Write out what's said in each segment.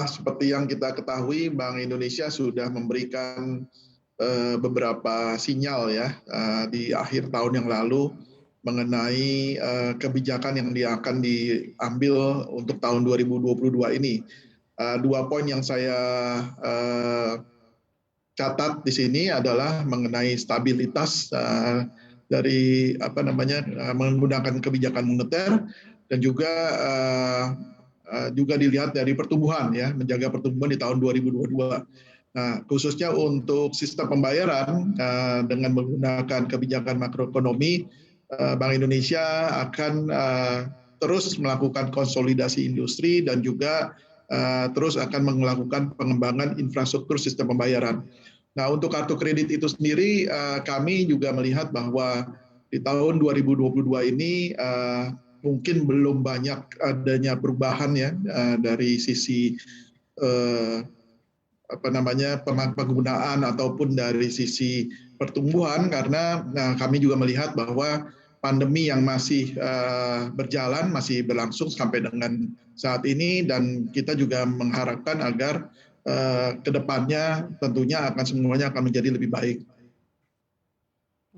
Seperti yang kita ketahui, Bank Indonesia sudah memberikan beberapa sinyal ya di akhir tahun yang lalu mengenai kebijakan yang akan diambil untuk tahun 2022 ini. Dua poin yang saya catat di sini adalah mengenai stabilitas dari menggunakan kebijakan moneter dan juga dilihat dari pertumbuhan ya, menjaga pertumbuhan di tahun 2022. Nah, khususnya untuk sistem pembayaran dengan menggunakan kebijakan makroekonomi, Bank Indonesia akan terus melakukan konsolidasi industri dan juga terus akan melakukan pengembangan infrastruktur sistem pembayaran. Nah, untuk kartu kredit itu sendiri, kami juga melihat bahwa di tahun 2022 ini mungkin belum banyak adanya perubahan ya dari sisi penggunaan ataupun dari sisi pertumbuhan, karena kami juga melihat bahwa pandemi yang masih berjalan, masih berlangsung sampai dengan saat ini, dan kita juga mengharapkan agar ke depannya tentunya semuanya akan menjadi lebih baik.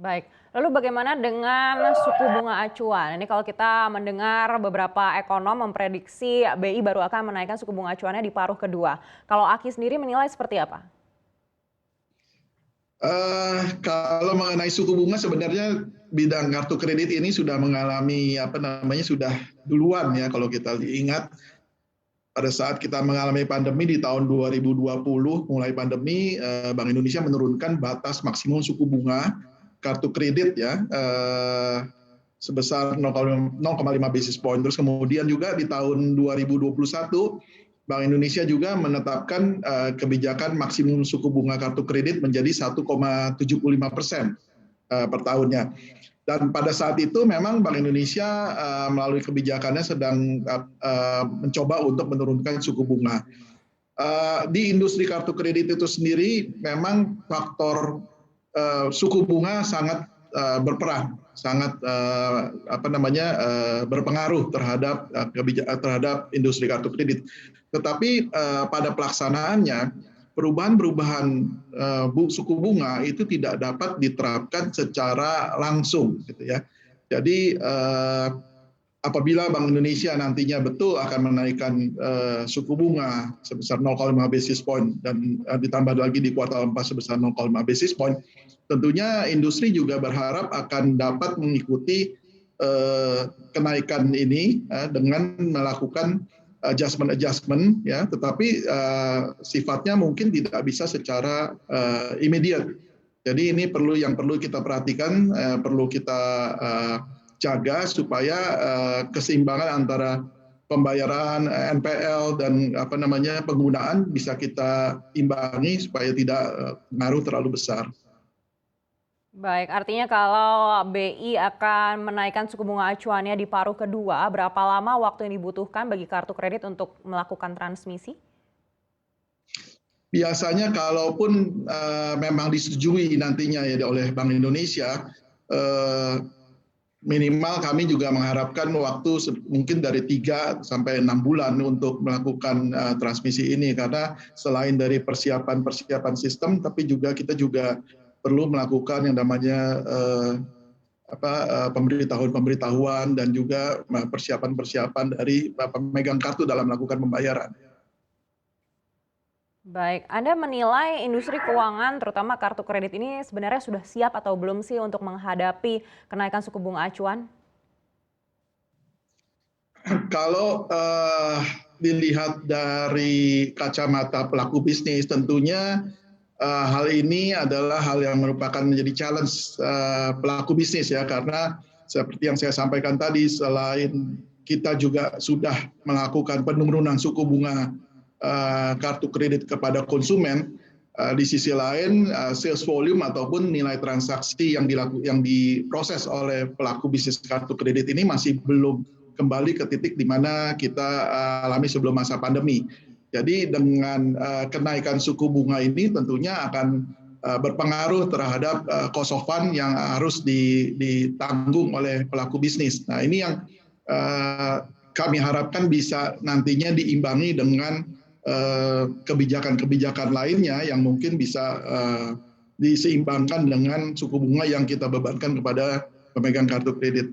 Baik, lalu bagaimana dengan suku bunga acuan? Ini kalau kita mendengar beberapa ekonom memprediksi BI baru akan menaikkan suku bunga acuannya di paruh kedua. Kalau Aki sendiri menilai seperti apa? Kalau mengenai suku bunga, sebenarnya bidang kartu kredit ini sudah mengalami sudah duluan ya, kalau kita ingat pada saat kita mengalami pandemi di tahun 2020, mulai pandemi, Bank Indonesia menurunkan batas maksimum suku bunga kartu kredit ya sebesar 0,5 basis point. Terus kemudian juga di tahun 2021 Bank Indonesia juga menetapkan kebijakan maksimum suku bunga kartu kredit menjadi 1,75% per tahunnya. Dan pada saat itu memang Bank Indonesia melalui kebijakannya sedang mencoba untuk menurunkan suku bunga. Di industri kartu kredit itu sendiri memang faktor suku bunga sangat berperan, sangat berpengaruh terhadap industri kartu kredit. Tetapi pada pelaksanaannya perubahan-perubahan suku bunga itu tidak dapat diterapkan secara langsung, gitu ya. Jadi apabila Bank Indonesia nantinya betul akan menaikkan suku bunga sebesar 0,5 basis point dan ditambah lagi di kuartal 4 sebesar 0,5 basis point, tentunya industri juga berharap akan dapat mengikuti kenaikan ini dengan melakukan adjustment ya, tetapi sifatnya mungkin tidak bisa secara immediate. Jadi ini yang perlu kita perhatikan, perlu kita jaga supaya keseimbangan antara pembayaran NPL dan penggunaan bisa kita imbangi supaya tidak pengaruh terlalu besar. Baik, artinya kalau BI akan menaikkan suku bunga acuannya di paruh kedua, berapa lama waktu yang dibutuhkan bagi kartu kredit untuk melakukan transmisi? Biasanya kalaupun memang disetujui nantinya ya oleh Bank Indonesia, minimal kami juga mengharapkan waktu mungkin dari 3 sampai 6 bulan untuk melakukan transmisi ini, karena selain dari persiapan sistem, tapi kita juga perlu melakukan yang namanya pemberitahuan dan juga persiapan dari pemegang kartu dalam melakukan pembayaran. Baik, Anda menilai industri keuangan terutama kartu kredit ini sebenarnya sudah siap atau belum sih untuk menghadapi kenaikan suku bunga acuan? Kalau dilihat dari kacamata pelaku bisnis, tentunya hal ini adalah hal yang merupakan menjadi challenge pelaku bisnis ya, karena seperti yang saya sampaikan tadi, selain kita juga sudah melakukan penurunan suku bunga kartu kredit kepada konsumen, di sisi lain sales volume ataupun nilai transaksi yang diproses oleh pelaku bisnis kartu kredit ini masih belum kembali ke titik di mana kita alami sebelum masa pandemi. Jadi dengan kenaikan suku bunga ini tentunya akan berpengaruh terhadap cost of fund yang harus ditanggung oleh pelaku bisnis. Nah, ini yang kami harapkan bisa nantinya diimbangi dengan kebijakan-kebijakan lainnya yang mungkin bisa diseimbangkan dengan suku bunga yang kita bebankan kepada pemegang kartu kredit.